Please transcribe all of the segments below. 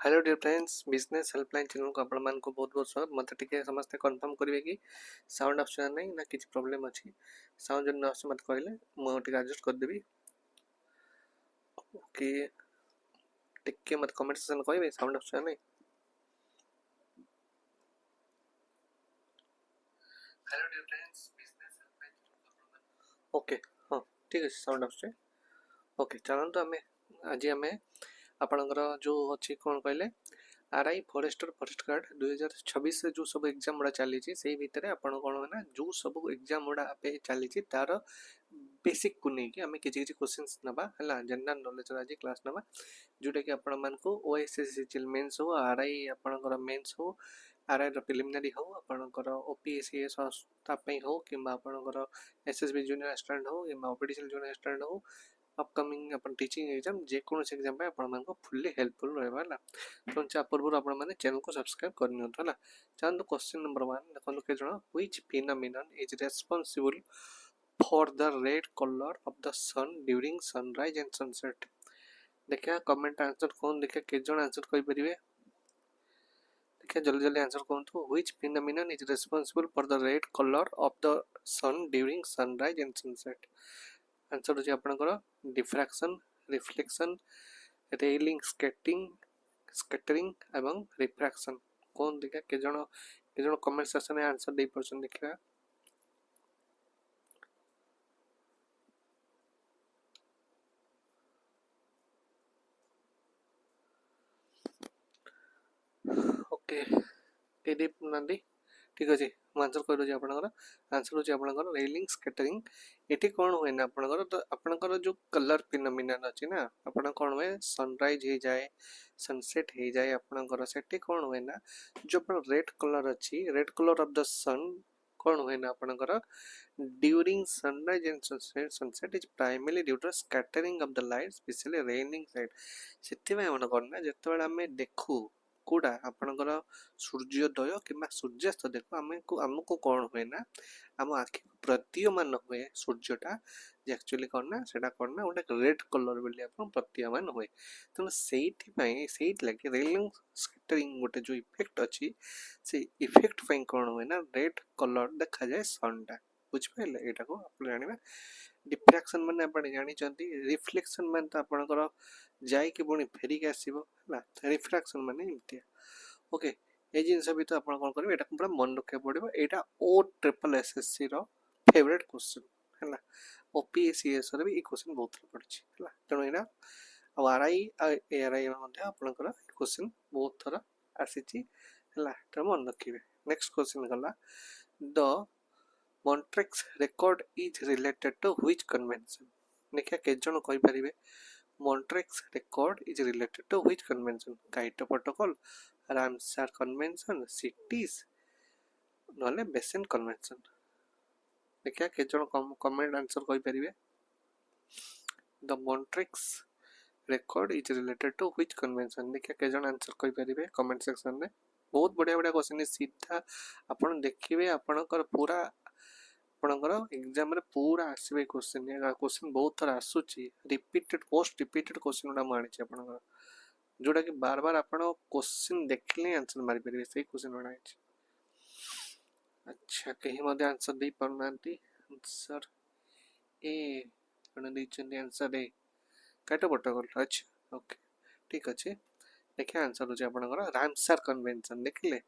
Hello dear friends, business helpline channel को आपण मान को बहुत बहुत स्वागत। मत टिके समस्त कंफर्म करिवे कि साउंड ऑप्शन नहीं ना किसी प्रॉब्लम अच्छी। साउंड जन आसे मत कहले मो टिके एडजस्ट कर देबी। ओके, टिके मत कमेंट सेक्शन कहबे साउंड ऑप्शन नहीं। Hello dear friends, business helpline. Okay, हां ठीक है, साउंड ऑप्शन ओके। चलंतु हमें आज हमें आपनकर जो अछि कोन कहले आरआई फॉरेस्टर फॉरेस्ट गार्ड 2026 से जो सब एग्जाम गुड़ा चली से भितर आपण कौन है ना जो सब एग्जाम गुड़ा चली तार बेसिक को लेकिन आम किसी क्वेश्चंस नवा है जनरल नॉलेज आज क्लास नवा जोटा कि आपण मानक ओएसएससी सीजीएल मेंस हो आरआई आपणकर मेंस हो आरआई प्रिलिमिनरी हो आपणकर ओपीएससी एसओ हो कि आपणकर एसएसबी जूनियर एस्पिरेंट हो कि ओपीडी जूनियर एस्पिरेंट हो अपकमिंग अपन टीचिंग एग्जाम जेकोसी एग्जाम आप फुल्ली हेल्पफुल रहा तो पूर्व आपने चैनल को सब्सक्राइब करनी है। चलते क्वेश्चन नंबर 1 देखो के जन which phenomenon is responsible for the red colour of the sun during sunrise and sunset. देखिए कमेंट आंसर कौन देखिए के जन आंसर कहि परिबे। देखिए जल्दी जल्दी आंसर कहतु which phenomenon is responsible for the red colour of the sun during sunrise and sunset. Answer होची आपनकर डिफ्रैक्शन, रिफ्लेक्शन, रेलिंग स्कैटरिंग एवं रिफ्रैक्शन। कौन देखा के जण कमेंट सेक्शन में आंसर दे परछन देखिबा। ओके टेडी नंदी ठीक अछि आंसर कह दो आपनकर आंसर होची आपनकर रेलिंग स्कैटरिंग। एटी कोन होय ना आपनकर तो आपनकर जो कलर फिनोमिनन अछि ना आपन कोन होय सनराइज हे जाए सनसेट हे जाए आपनकर सेटी कोन होय ना जो अपन रेड कलर अछि red colour of the sun कोन होय ना आपनकर during sunrise and sunset is primarily due to scattering of the light specially raining side. सेति में मन करना जेतेबेला हमें देखू कोडा आपनकर सूर्योदय किंबा सूर्यास्त देखो आमको कौन हुए ना आम आखि प्रतीयमान हुए सूर्यटा जे एक्चुअली करना सेटा करना गोटे रेड कलर बोली आपन प्रतीयमान हुए तेणु से लगे रेलिंग स्कैटरिंग गोटे जो इफेक्ट अच्छी से इफेक्ट कौन हुए ना रेड कलर देखा जाए सनटा बुझिपारे यहाँ को आप जाना। डिफ्रैक्शन माने आपण जानी रिफ्लेक्शन माने तो आपनकर जाई कि पुणी फेरिक आसीबो हला रिफ्रैक्शन माने इमतिया। ओके ए जिनस भी तो आपण कोन करबे एटा पूरा मन रखे पड़िबो एटा ओ ट्रिपल एसएससी रो फेवरेट क्वेश्चन हला ओपीएससी एसओ रे भी ई क्वेश्चन बहुत पड़छि हला तेणु एना आ आरआई एआरआई मध्ये आपनकर क्वेश्चन बहुत थरा आसीछि हला त मन रखिबे। नेक्स्ट क्वेश्चन गला the Montreux record is related to which convention? देखिए के जन कहि परिबे Montreux record is related to which convention? Kyoto protocol, Ramsar convention, cities नले बेसेन कन्वेंशन। देखिए के जन कमेंट आंसर कहि परिबे the Montreux record is related to which convention? देखिए के जन आंसर कहि परिबे कमेंट सेक्शन में बहुत बढ़िया बढ़िया क्वेश्चन सीधा आपण देखिबे आपनकर पूरा आपनकर एग्जाम रे पूरा आसीबे क्वेश्चन या क्वेश्चन बहुत थरा आसुची रिपीटेड मोस्ट रिपीटेड क्वेश्चन उडा मानिचे आपनकर जोटा कि बार बार आपण क्वेश्चन देखले आंसर मारि परिबे सही क्वेश्चन उडा अछि। अच्छा कहीं मध्ये आंसर दे परनांती आंसर ए आपण दैछन आंसर ए काटो प्रोटोकॉल अच्छा ओके ठीक अछि। देखिए आंसर हो आपनकर रामसर कन्वेंशन देखले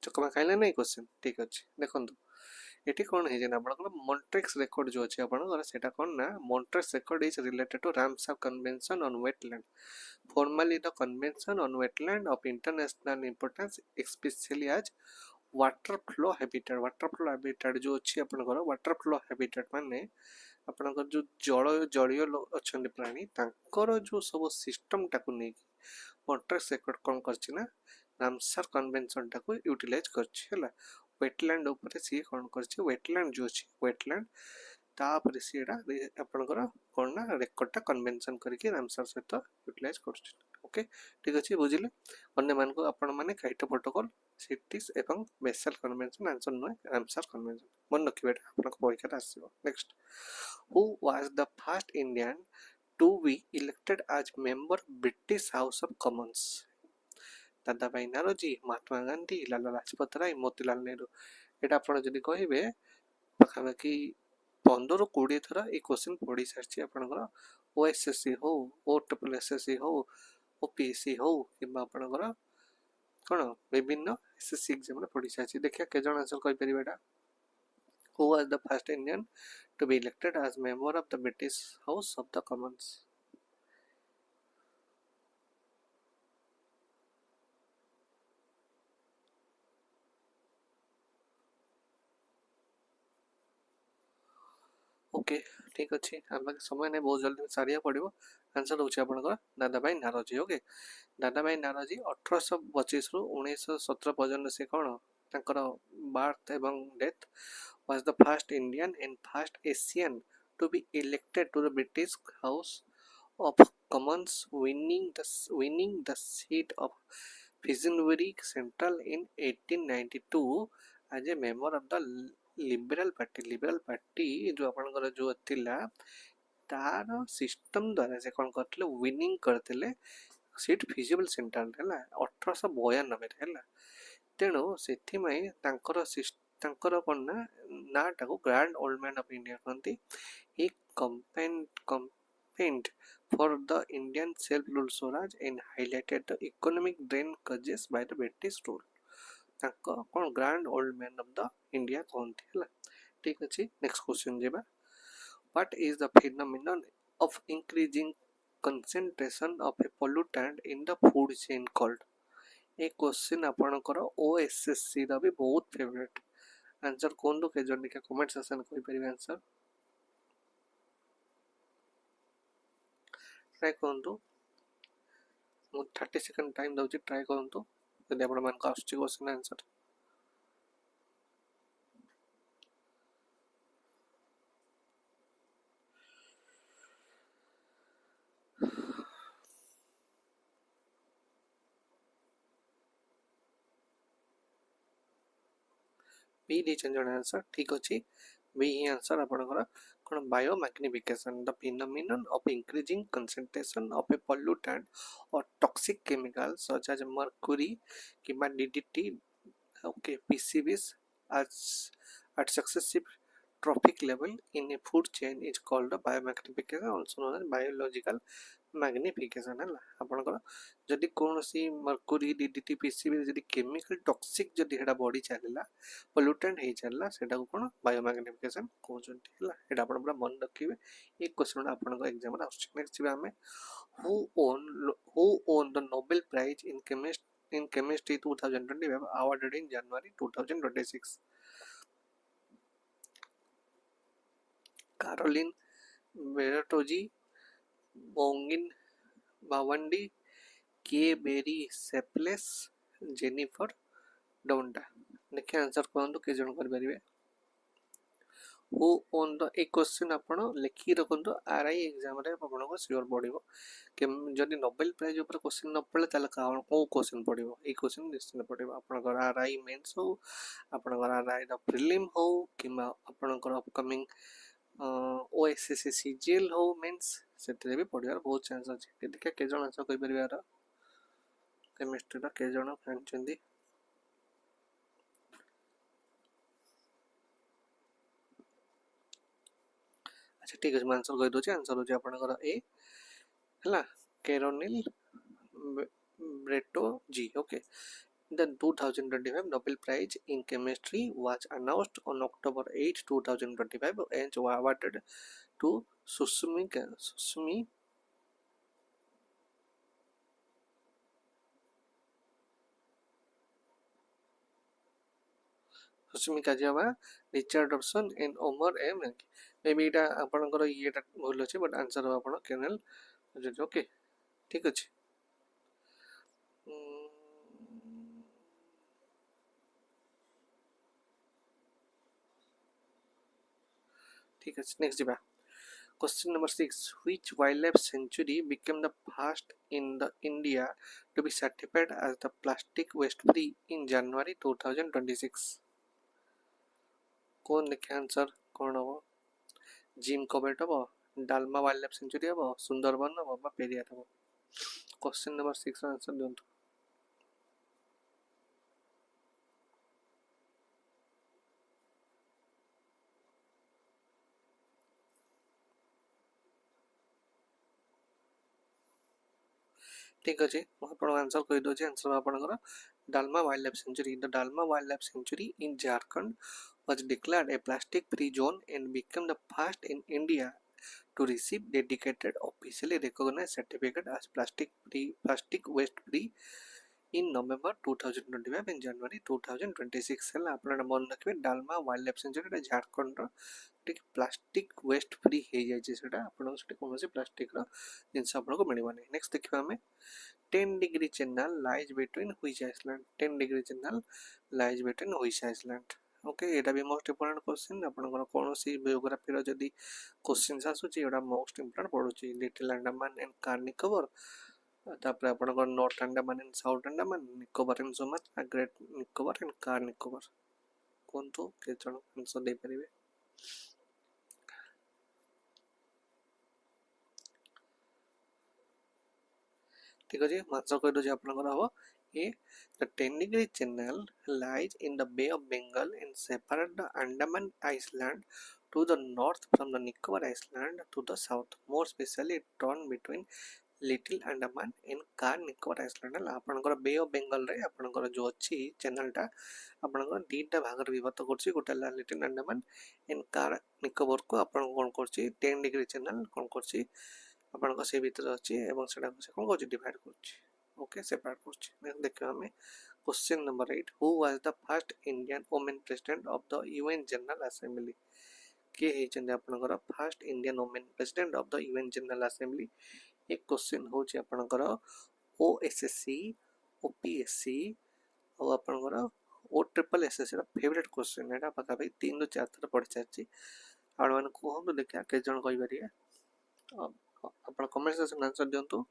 चकमा खाइले नहीं क्वेश्चन ठीक अछि। देखंतु एटी कौन है जेना आपनकर मॉन्ट्रेक्स रेकॉर्ड जो अछि आपनकर सेटा कोन ना Montreux record is related to Ramsar convention on wetland formally the convention on wetland of international importance especially as waterfowl habitat जो अछि आपनकर वाटर फ्लो हैबिटेट माने आपनकर जो जलीय अछन प्राणी तांकर जो सब सिस्टम टाकू नै मॉन्ट्रेक्स रेकॉर्ड कोन करछि ना रामसर कन्वेंशन टाकू यूटिलाइज करछि हला वेटलैंड ऊपर सी कोन करछि वेटलैंड जो अछि वेटलैंड तापर सीडा आपनकर कोन ना रेकॉर्डटा कन्वेंशन करके रामसर सहित यूटिलाइज करछि। ओके ठीक अछि बुझिले अन्य मान को आपण माने काइटो प्रोटोकॉल सिटीज एवं Basel convention answer no Ramsar convention मन रखिबेटा आपन परीक्षा आसीबो। Next who was the first Indian to be elected as member British House of Commons. Dadabhai Naoroji, Mahatma Gandhi, Lala Lajpat Rai, Motilal Nehru. एटा आपण जदि कहिबे पाखापाखि 15-20 थर ए क्वेश्चन पढ़ी सारी आपंकर ओएसएससी हो, ओएसएससी हो, ओपीएससी हो कि आपंकर कौन विभिन्न एसएससी एग्जाम पढ़ी सारी। देखिए के जन आंसर कहि परिबा एटा। Who was the first Indian to be elected as member of the British House of the Commons? Okay ठीक अच्छे आम समय नहीं बहुत जल्दी सारिया पड़ो। आंसर हूँ आपंकर दादा भाई नारोजी। ओके दादा भाई नारोजी 1825 रु 1917 पर्यटन से कौन तांकर बार्थ एवं death was the first Indian and first Asian to be elected to the British House of Commons, winning the seat of Finsbury Central in 1892 as a member of the लिबराल party जो आपनकर जो थिला तार system द्वारा से कौन करते winning करते सीट फिजिबल सेंट्रल है 1892 है। तेणु से कौन ना नाटा को grand old man of India कहते। ही campaigned for the Indian self-ruled Swaraj and highlighted the economic drain causes by the British rule। कौन grand old man of the India कहते है। ठीक अच्छे नेक्स्ट क्वेश्चन जेबा। What is the phenomenon of increasing concentration of a pollutant in the food chain called. A question आपनकर OSSC दा भी बहुत फेवरेट। आंसर कोन दो के जन के कमेंट सेक्शन कोइ परिबे आंसर ट्राई करंतु। मु 30 सेकंड टाइम दउची ट्राई करंतु यदि आपण मान का आसुची क्वेश्चन आंसर। बी दीचन जन आंसर ठीक अच्छी बी ही आंसर आपनकर कौन biomagnification the phenomenon of increasing concentration of a pollutant और toxic chemical such as mercury किंबा DDT okay PCBs at successive trophic level in a food chain is called the biomagnification, also known as biological magnification है आपनकर जदि कौन सी mercury DDT PCB जदि chemical toxic जदि हेडा body चलला pollutant हे चलला सेटा को कोन बायोमैग्निफिकेशन कहउचंती हला। एटा आपण पूरा मन रखिबे। एक क्वेश्चन आपनकर एग्जाम रा आउट नेक्स्ट जिबा हमें who won the Nobel Prize in chemistry 2025 awarded in January 2026। Caroline Bertozzi, Bongin Bawandi, के बेरी सेपलेस, जेनिफर डोंडा। देखिए आंसर कहंतु के जन कर परिबे। हु ओन द एक क्वेश्चन आपण लिखि रखंतु आरआई एग्जाम रे आपण को सियोर पडिबो कि जदि नोबेल प्राइज ऊपर क्वेश्चन न पड़े ताले को क्वेश्चन पडिबो ए क्वेश्चन निश्चित पडिबो। आपण को आरआई मेंस हो, आपण को आरआई द प्रीलिम हो किमा आपण को अपकमिंग ओएसएससी सीजीएल हो मेंस सेतरे भी पडियार बहुत चांस अछि। देखिए के जन आंसर कहि परिबे यार केमिस्ट्री दा के जन जानचंदी। अच्छा ठीक है आंसर कहि दोचे। आंसर हो आपनकर ए हला कैरोनिल ब्रेटोजी। Okay the 2025 Nobel Prize in Chemistry was announced on October 8, 2025 and was awarded to Susumi काजियावा, Richardson and Omar M. Maybe एटा आपनकर येटा भूल अछि बट आंसर हो आपण केनल। ओके ठीक अछि। ठीक है नेक्स्ट जिबा। Question number 6. Which wildlife sanctuary became the first in the India to be certified as the plastic waste free in January 2026? कौन लिखे आंसर कौन हो? जिम कॉर्बेट हो, डालमा वाइल्ड लाइफ सेंचुरी हो, सुंदरबन हो, पेरियार हो। क्वेश्चन नंबर 6 आंसर दियंतु। ठीक अच्छे मुझे आंसर कहीदे आंसर आपंकर Dalma wildlife sanctuary the Dalma wildlife sanctuary in Jharkhand was declared a plastic free zone and became the first in India to receive dedicated officially recognized certificate as plastic waste free in November 2025 and January 2026 है आपन मन रखिए Dalma wildlife sanctuary Jharkhand रो plastic waste free हो जाए सेटा आपन सेटा कोनोसी प्लास्टिक रो जिंस आपन को मिलबनी नेक्स्ट देखिबा हमें 10 degree channel lies between which island 10 degree channel lies between which island okay एटा भी मोस्ट इंपोर्टेंट क्वेश्चन आपनकर कोनोसी बायोग्राफी रो जदी क्वेश्चंस आसुची एटा मोस्ट इंपोर्टेंट पडुची लिटिल अंडमान एंड कार निकोबार तापर आपनकर north Andaman and south Andaman Nicobar and Sumatra great Nicobar and Car Nicobar कोनतो के जण आंसर दे परिबे ठीक अछि आंसर कहि दो जे आपनकर हो ए the 10 degree channel lies in the Bay of Bengal and separates the Andaman Island to the north from the Nicobar Island to the south. More specially, it runs between Little Andaman and Car Nicobar Island. आपनकर Bay of Bengal रे आपनकर जो अछि channel टा आपनकर दीटा भाग रे विभक्त करछि गोटा लिटिल अंडमान एंड कार निकोबार को आपन कोन करछि 10 डिग्री चैनल कोन करछि आपनकर से भीतर अछि एवं सेटा से कोन करछि डिवाइड करछि ओके सेपरेट करछि नेक्स्ट देखियो हमें question number 8 who was the first Indian women president of the UN general assembly के हे चंद आपनकर first Indian women president of the UN general assembly एक क्वेश्चन होछि आपनकर ओएसएससी ओपीएससी और आपनकर ओ ट्रिपल एसएससी रा फेवरेट क्वेश्चन एटा पका भाई 3 रो 4 थर पढ़ चाची आड़ मान को हम देखिया के जण कहि परिया अपन कमेंट सेक्शन आंसर दियंतु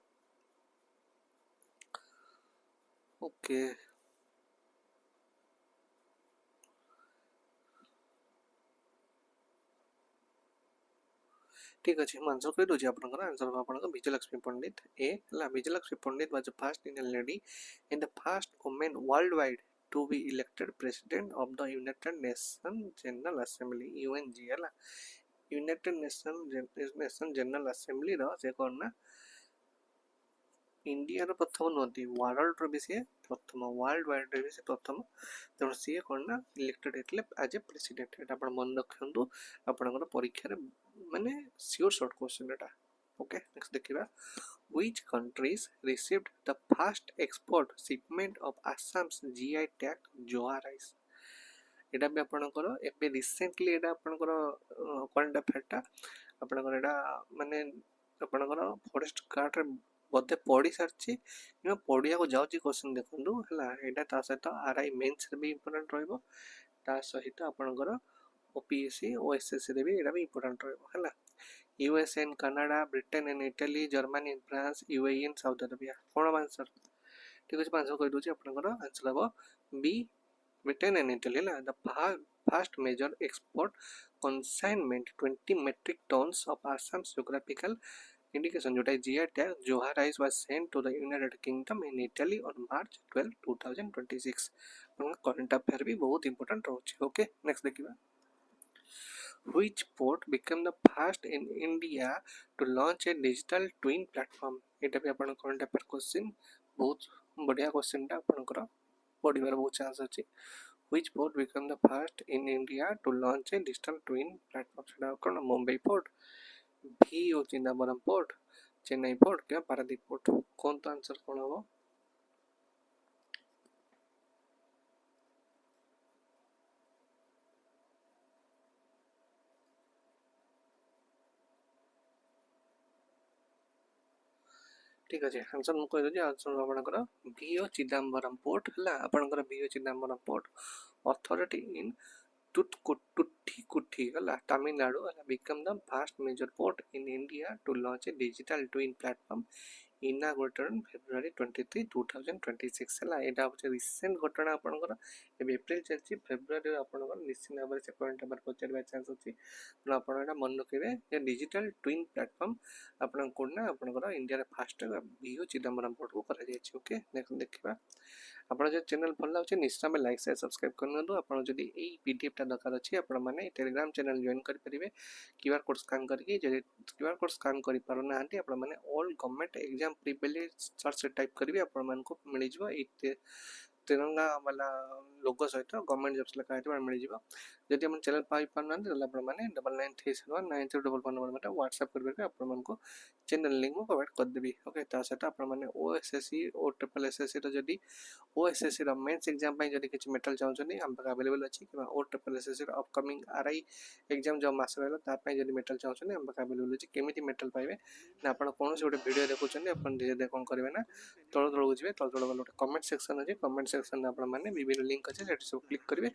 ओके ठीक अच्छे हम आंसर कहि दोछि आपनकर आंसर आपनकर विजयलक्ष्मी पंडित ए ला Vijayalakshmi Pandit was the first Indian lady and the first woman worldwide to be elected president of the United Nation General Assembly UNGA ला यूनाइटेड नेशन जनरल असेंबली रो से कोन ना इंडिया रो प्रथम नदी वर्ल्ड रो भी से प्रथम वर्ल्ड वाइड रे भी से प्रथम तेणु सी कोन ना इलेक्टेड हेतले एज ए प्रेसिडेंट एटा आपण मन रखंतु आपनकर परीक्षा रे माने श्योर शॉर्ट क्वेश्चन एटा ओके नेक्स्ट देखिबा which countries received the first export shipment of Assam's GI tag joa rice एटा भी आपनकर एबे रिसेंटली एटा आपनकर करंट अफेयर आपनकर एटा माने आपनकर फॉरेस्ट कार्ड रे बोधे पढ़ी सारछि कि पढ़िया को जाउछि क्वेश्चन देखंदु हला एटा ता सहित आरआई मेंस रे भी इंपोर्टेंट रहइबो ता सहित आपनकर ओपीएससी ओएसएससी रे भी एटा भी इंपोर्टेंट रहइबो हला US and Canada Britain and Italy Germany and France UAE and Saudi Arabia कोन आंसर ठीक अछि आंसर कहि दोछि आपनकर आंसर हबो बी ब्रिटेन एंड इटली ला the first major export consignment 20 metric tons of Assam's geographical indication जोटा GI tag Joha rice was sent to the United Kingdom in Italy on March 12, 2026 current affair भी बहुत important रहउछि okay next देखिबा which port became the first in India to launch a digital twin platform एटा भी आपण current affair question बहुत बढ़िया question टा आपनकर पढिबार बहुत चांस अछि which port became the first in India to launch a digital twin platform सेटा कोन Mumbai port भी O Chidambaram port Chennai port क्या पारादीप पोर्ट कौन तो आंसर कौन हो ठीक अछि आंसर मु कहि दे आंसर आपनकर भी ओ चिदम्बरम पोर्ट हला आपनकर V O Chidambaram port authority in Tutti Tamil Nadu become the first major port in India to launch a digital twin platform inaugurated on February 23, 2026 है एटा होचे रिसेंट घटना आपनकर ए अप्रैल चलची फेब्रुआरी आपनकर निश्चित भाव से पॉइंट नंबर पचार चांस अछि तो आपन एटा मन रखिबे जे डिजिटल ट्विन प्लेटफॉर्म आपन कोना आपनकर इंडिया रे फर्स्ट बीओ चिदम्बरम पोर्ट को करा जाय छै ओके नेक्स्ट देखिबा ଆପଣ ଯଦି ଚ୍ୟାନେଲ ଭଲ ଲାଗୁଛି ନିଶ୍ଚୟ ଭାବେ ଲାଇକ୍ ସେୟାର ସବସ୍କ୍ରାଇବ୍ କରିନିଅନ୍ତୁ। ଆପଣ ଯଦି ଏଇ ପିଡିଏଫ୍ଟା ଦରକାର ଅଛି ଆପଣମାନେ ଟେଲିଗ୍ରାମ ଚ୍ୟାନେଲ ଜଏନ୍ କରିପାରିବେ କ୍ୟୁଆର୍ କୋଡ୍ ସ୍କାନ୍ କରିକି। ଯଦି କ୍ୟୁଆର୍ କୋଡ୍ ସ୍କାନ୍ କରିପାରୁନାହାନ୍ତି ଆପଣମାନେ all government exam prepare search type କରିବେ ଆପଣମାନଙ୍କୁ ମିଳିଯିବ। ଏଇ तिरंगा वाला लोगो सहित गवर्नमेंट जॉब्स लिखा है मिल जदि आप चैनल पाइपार आपने 9937193211 नंबर व्हाट्सएप करके आपको चैनल लिंक में प्रोवाइड करदेवी। ओके सहित आपने ओएसएससी ओ ट्रिपल एसएससी जदि ओएसएससी मेन्स एग्जाम जब किसी मेटल चाहते आम पाखे अवेलेबल अच्छी कि O triple SSC upcoming RI exam जो मास रहा जब मेटल चाहते आम पाखे अवेलेबल अच्छी केमी मेटल पाइबे ना आप कौन गोटे वीडियो देखुं आप धीरे धीरे कौन करेंगे ना तल तलू जी तल तल गोटे कमेंट सेक्शन अच्छे कमेंट सेक्शन आपने विभिन्न लिंक अच्छे से सब क्लिक करेंगे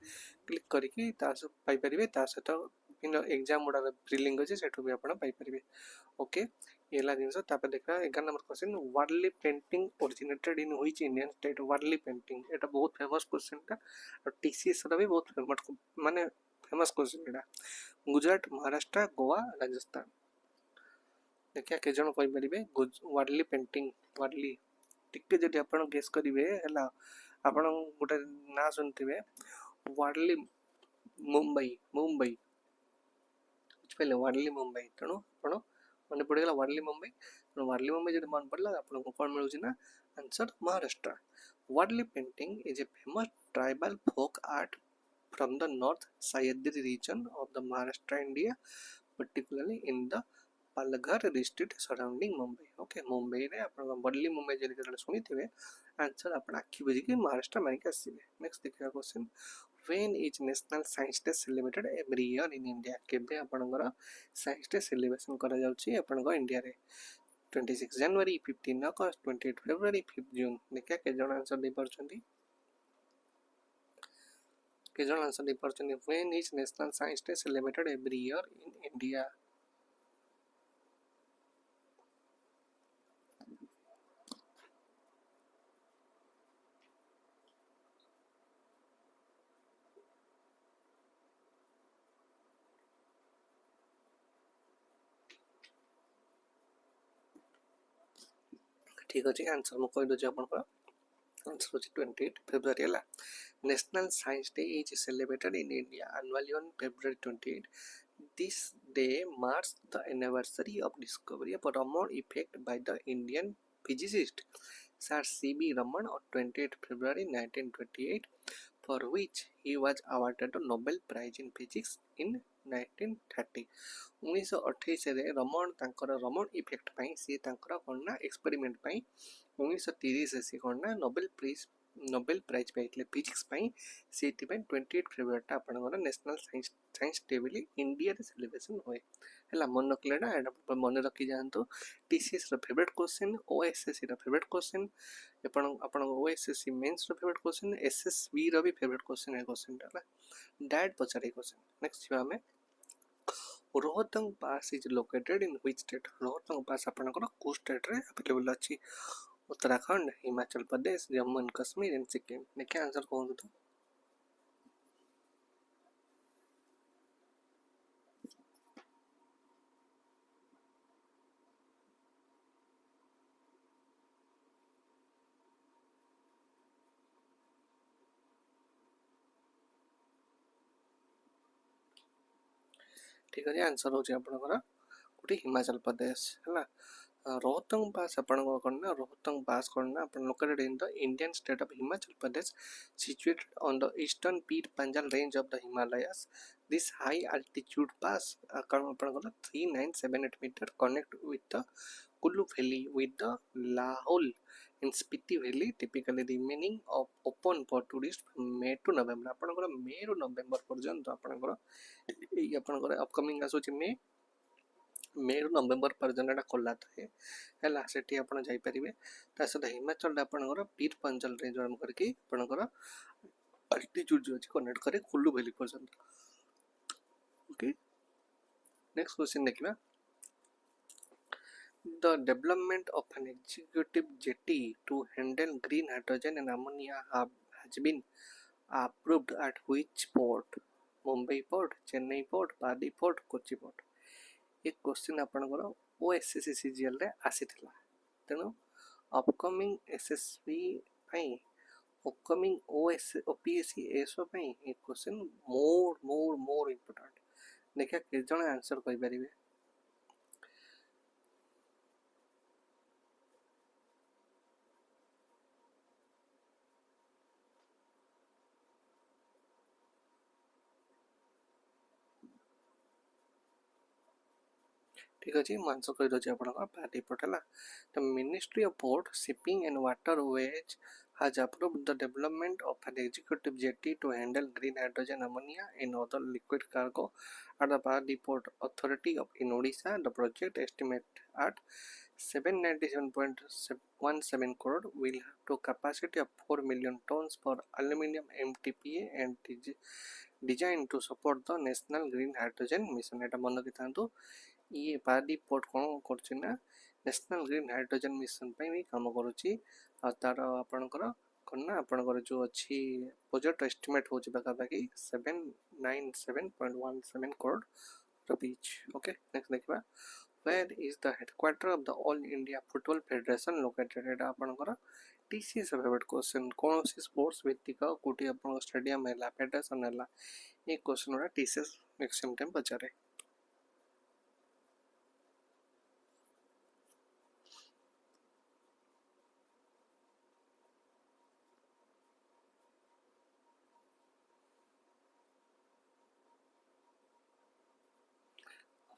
क्लिक करके पाइपर सहित विभिन्न एग्जाम गुड़ा फ्री लिंक अच्छे से भी आपरे। ओके ये जिनस देखा 11 number question Warli painting originated in which Indian state. Warli painting ये बहुत फेमस क्वेश्चन टा और टीसीएस भी बहुत फेमस माने फेमस क्वेश्चन एटा गुजरात महाराष्ट्र गोवा राजस्थान। देखिए के जन कहि परिबे वार्ली पेंटिंग वार्ली टिके जदि आपण गेस करिवे हला आपण गोटे ना सुनथिबे वार्ली मुंबई मुंबई बुझिपारे वार्ली मुंबई तेणु आपण मन पड़ेगा वार्ली मुंबई जब मन पड़ला आपको कौन मिलूँ ना answer Maharashtra. Warli painting is a famous tribal folk art from the north Sahyadri region of the Maharashtra India particularly in the Palghar district surrounding Mumbai. Okay Mumbai रे आप वार्ली मुंबई जब शुणी थे आंसर आप आखि बुझिकी महाराष्ट्र मारिक आसवे। नेक्स्ट देखिए question when is national science day celebrated every year in India. केबे आपनकर साइंस डे सेलिब्रेशन करा जाउची आपनकर इंडिया रे 26 जनवरी 15 अगस्त 28 फरवरी 5 जून। देखिए के जण आंसर दे परछंती के जण आंसर दे परछंती when is national science day celebrated every year in India. ठीक अच्छे आंसर मुझे कहीदे आपंकर आंसर अच्छे 28 फेब्रुआरी है। National science day is celebrated in India annually on February 28। This day marks the anniversary of discovery of Raman effect by the Indian physicist sir C.V. Raman on 28 February 1928 for which he was awarded the Nobel Prize in Physics in 1930। 1928 Raman तांकर Raman effect पाई सी तांकर कोना experiment पाई 1930 से कोना Nobel prize पाइले physics पाई सेति पाई 28 February आपनकर नेशनल साइंस डे बोली इंडिया रे सेलिब्रेशन होय हला मन रखले ना एटा मन रखी जानतो। टीसीएस रो फेवरेट क्वेश्चन ओएसएससी रो फेवरेट क्वेश्चन आपण ओएसएससी मेंस रो फेवरेट क्वेश्चन एसएसबी रो भी फेवरेट क्वेश्चन है क्वेश्चन टा डायरेक्ट पचारे क्वेश्चन। नेक्स्ट छिबा हमें Rohtang pass is located in which state. Rohtang pass आपनकर को स्टेट रे अवेलेबल अछि उत्तराखंड हिमाचल प्रदेश जम्मू एंड कश्मीर एंड सिक्किम। देखिए आंसर कौन तो ठीक है आंसर हो गोटे हिमाचल प्रदेश है। रोहतंग पास करना रोहतंग पास करना located in the Indian state of Himachal Pradesh situated on the eastern Pir Panjal range of the Himalayas. This high altitude pass 3978 metre connect with the Kullu valley with the Lahaul in Spiti valley typically remaining open for tourist May to November. आपनकर मे रु नवेम्बर पर्यंत आपनकर upcoming आसुची मे रु नवेम्बर पर्यंत खोला थाए है से आपड़ जापरेंगे सहित हिमाचल आपंकर पीर पंचल रेंज आरंभ करके आपंकर अल्टीट्यूड जो अच्छी कनेक्ट करे कुल्लू वैली पर्यंत। ओके नेक्स्ट क्वेश्चन देखिए the development of an executive jetty to handle green hydrogen and ammonia has been approved at which port. Mumbai port Chennai port Paradip port Kochi port. एक क्वेश्चन आपनकर ओएसएससी सीजीएल रे आसीथिला तेणु अपकमिंग एसएसबी पई upcoming OPSC ASO ପାଇଁ ଏ question more important देखिए किस जण आंसर कहि परिबे ठीक अछि म आंसर कहि दछि आपनका पार्टी पटला the ministry of port shipping and waterways has approved the development of an executive jetty to handle green hydrogen ammonia and other liquid cargo at the Power Depot Authority of in Odisha. The project estimate at 797.17 crore will have to capacity of 4 million tons for aluminium MTPA and designed to support the national green hydrogen mission. एटा मन रखिथांतु ये party port कोन करछि ना national green hydrogen mission पे भी काम करूछि आ तार आपनकर कोन आपनकर जो अछि प्रोजेक्ट एस्टिमेट होछि बाकी 797.17 करोड़ रुपीस ओके नेक्स्ट देखबा where is the headquarter of the all india football federation located एटा आपनकर टीसीएस फेवरेट क्वेश्चन कोन सी स्पोर्ट्स भित्तिक कोठी आपन स्टेडियम हैला फेडरेशन हैला ए क्वेश्चन रा टीसीएस मैक्सिमम टाइम पचारे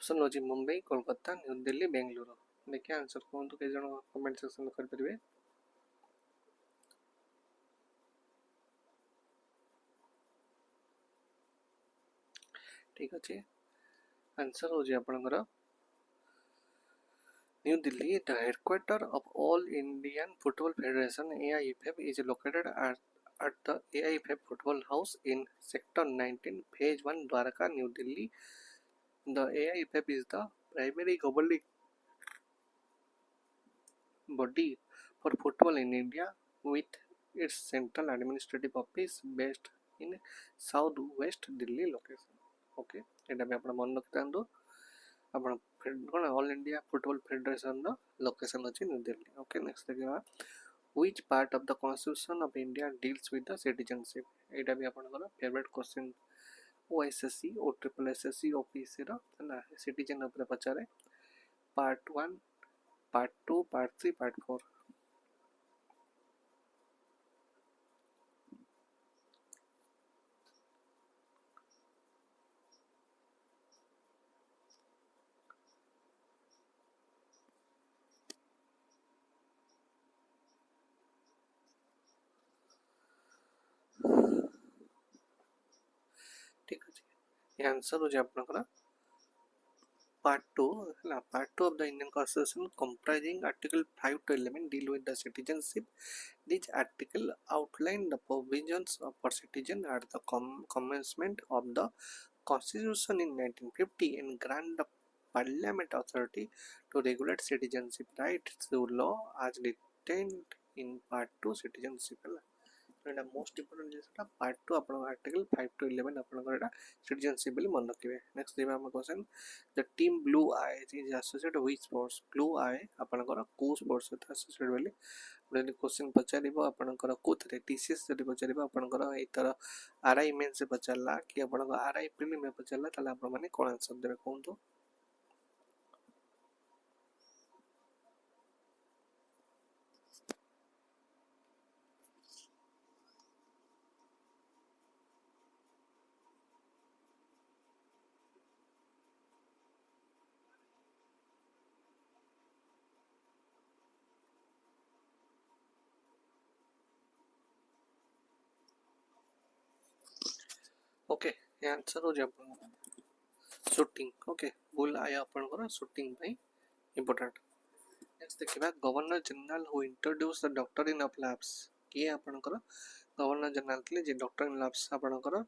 ऑप्शन होची मुंबई कोलकाता न्यू दिल्ली बेंगलुरु देखिए आंसर कोन तो के जण कमेंट सेक्शन में कर परिबे ठीक अछि आंसर हो जे आपनकर new Delhi the headquarter of all indian football federation AIFF is located at the AIFF football house in sector 19 phase 1 Dwarka New Delhi. The AIFF is the primary governing body for football in India with its central administrative office based in southwest Delhi location. Okay, एटा भी आपण मन रखतांदो आपण कोन all India football federation रो location अछि new Delhi okay next देखिबा which part of the constitution of India deals with the citizenship एटा भी आपण favourite question OSSC OSSSC OPSC रो ना citizen ऊपर पचारे पार्ट 1 पार्ट 2 पार्ट 3 पार्ट 4 ठीक अछि ये आंसर हो जे आपनकर Part 2 Part 2 of the Indian Constitution comprising Article 5 to 11 deal with the citizenship. This article outline the provisions for citizen at the commencement of the Constitution in 1950 and grant the Parliament authority to regulate citizenship rights through law as detailed in Part 2 citizenship. Etah most important जिसटा part 2 आपण article 5 to 11 आपण एटा citizenship bill मन रखिबे next देबा हम question the team blue eye is associated with sports blue eye आपण को sports सहित associated बिल when question पचारिबो आपण कोथरे टीसीएस जदि पचारिबो आपण ए तर आरआई मेन से पचारला कि आपण आरआई प्रीलिम में पचारला तला आपण माने कोन आंसर देबे कोन ओके ये आंसर हो जाए शूटिंग ओके भूल आया अपन शूटिंग भाई इंपोर्टेंट नेक्स्ट देखिबा governor general who introduce the doctrine of labs किए अपन गवर्नर जनरल के जे डॉक्ट्रिन लैब्स अपन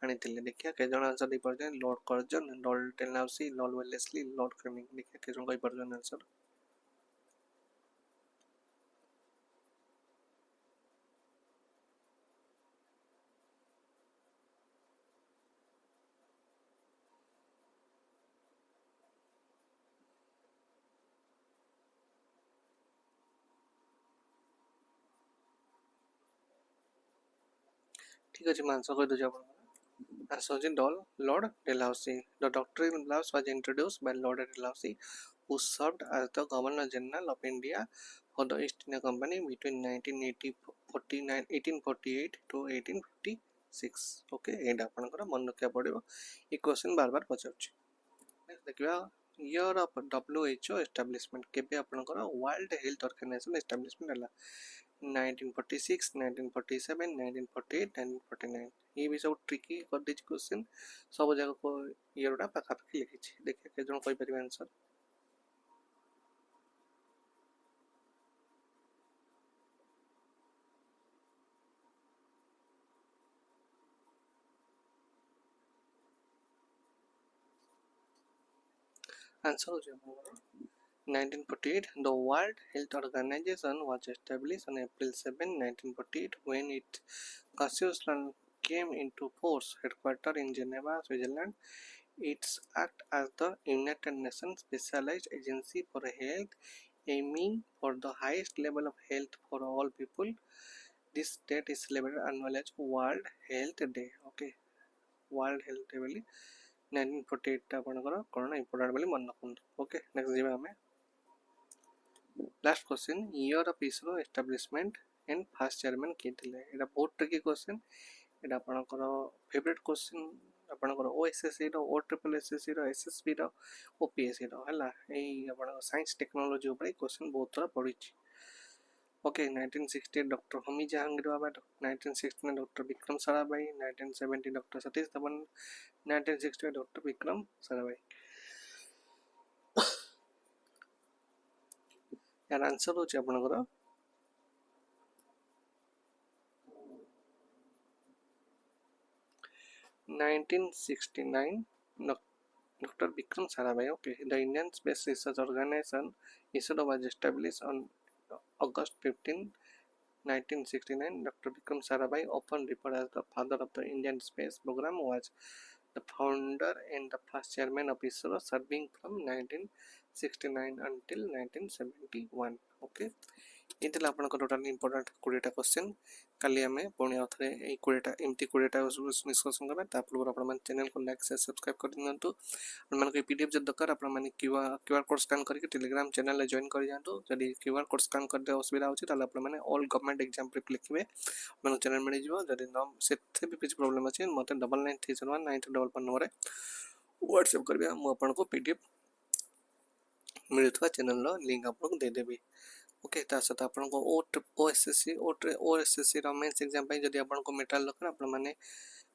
आनी देखिए के जण आंसर दे पर Lord Curzon Lord Dalhousie Lord Wellesley Lord Canning देखिए के जण कहि पर आंसर ठीक अच्छे मैं आंसर कहीदे आप आंसर होची Lord Dalhousie the doctrine loss was introduced by Lord Dalhousie who served as the Governor General of India for the East India Company between 1848 to 1856 okay and आपनकर मन रखा पड़ो ये क्वेश्चन बार बार पचारुछि नेक्स्ट देखिबा year of WHO establishment केबे आपनकर world health organisation establishment हला 1946 1947 1948 1949 ये भी सब ट्रिकी कर दिछ क्वेश्चन सब जगह को ईयरटा पाखा पाखी लिखि देखिए के जण कहि परिबे आंसर आंसर हो जाए 1948 the World Health Organization was established on April 7 1948 when its constitution came into force headquartered in Geneva Switzerland it act as the United Nations specialized agency for health aiming for the highest level of health for all people this date is celebrated annually as World Health Day okay World Health Day बोली 1948 आपनकर कोन important बोली मन रखंतु okay next जीवा हमें last question year of ISRO establishment and first chairman के थिले एटा बहुत tricky question एटा आपनकर फेवरेट क्वेश्चन आपनकर ओएसएससी रो ओट्रिपलएसएससी रो एसएसबी रो ओपीएससी रो हला एई आपनकर साइंस टेक्नोलॉजी ऊपर क्वेश्चन बहुत थोड़ा पढ़िछि okay 1968 doctor Homi Jehangir Bhabha 1969 doctor Vikram Sarabhai 1970 doctor Satish Dhawan 1968 doctor Vikram Sarabhai यार आंसर होची आपनकर 1969 Dr. Vikram Sarabhai okay the Indian Space Research Organization ISRO was established on August 15 1969 Dr. Vikram Sarabhai often referred as the father of the Indian space program was the founder and the first chairman of ISRO serving from 1969 until 1971 okay इतला आपनकर total important 20टा question काली हमें पुणी आउथरे ए 20टा एमती 20टा discussion करबा ता पूर्व आपण मन चैनल को लाइक से सब्सक्राइब कर दिनतु अपन मन के पीडीएफ जब दरकार अपन मन क्यूआर कोड स्कैन करके टेलीग्राम चैनल ले जॉइन कर जानतु जदी क्यूआर कोड स्कैन कर दे असुविधा होची ताले अपन मन ऑल गवर्नमेंट एग्जाम प्रिप लिखबे मन चैनल मिल जिवो जदी नाम सेथे भी कुछ प्रॉब्लम अछि मते 99319311 नंबर व्हाट्सएप करबे हम अपन को पीडीएफ मिलथवा चैनल लो लिंक आपन को दे देबी ओके ता सत आपन को ओएसएससी रो मेंस एग्जाम पई जदी आपन को मेटेरियल लकर आपन माने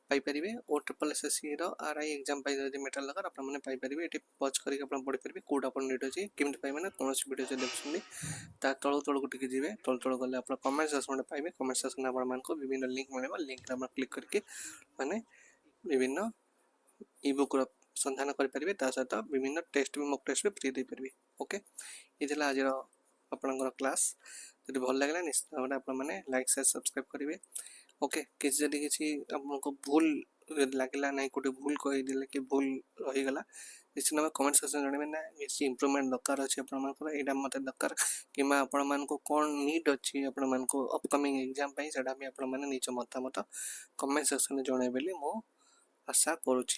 पाई परिबे ओएसएससी रो आरआई एग्जाम पई जदी मेटेरियल लकर आपन माने पाई परिबे एटी पॉज करके आपन पढि परिबे कोड आपन नीड अछि केमति पाई माने कोनोसी वीडियो जे देखछुनी ता तळ को टिके जिवे तळ गले आपन कमेंट सेक्शन में पाइबे कमेंट सेक्शन आपन मान को विभिन्न लिंक मिलेबा लिंक आपन क्लिक करके माने विभिन्न ई-बुक रो संधान कर परिबे ता सत विभिन्न टेस्ट भी मॉक टेस्ट भी फ्री दे परिबे ओके इतला आज रो आपनकर क्लास जदि भल लागला निश्चित भाव आपण माने लाइक शेयर सब्सक्राइब करिवे ओके किछ जदि किछि आपनको भूल लागला नै कोटे भूल कहि दिले कि भूल रहि गला निश्चित भाव कमेंट सेक्शन जणेबे ना बेसी इंप्रूवमेंट दरकार अछि आपण मानकर एडा मते दरकार किमा आपण मान को कोन नीड अछि आपण मान को अपकमिंग एग्जाम पई सेडा भी आपण माने निच मतामत कमेंट सेक्शन में जणेबेली मो आशा करूछि।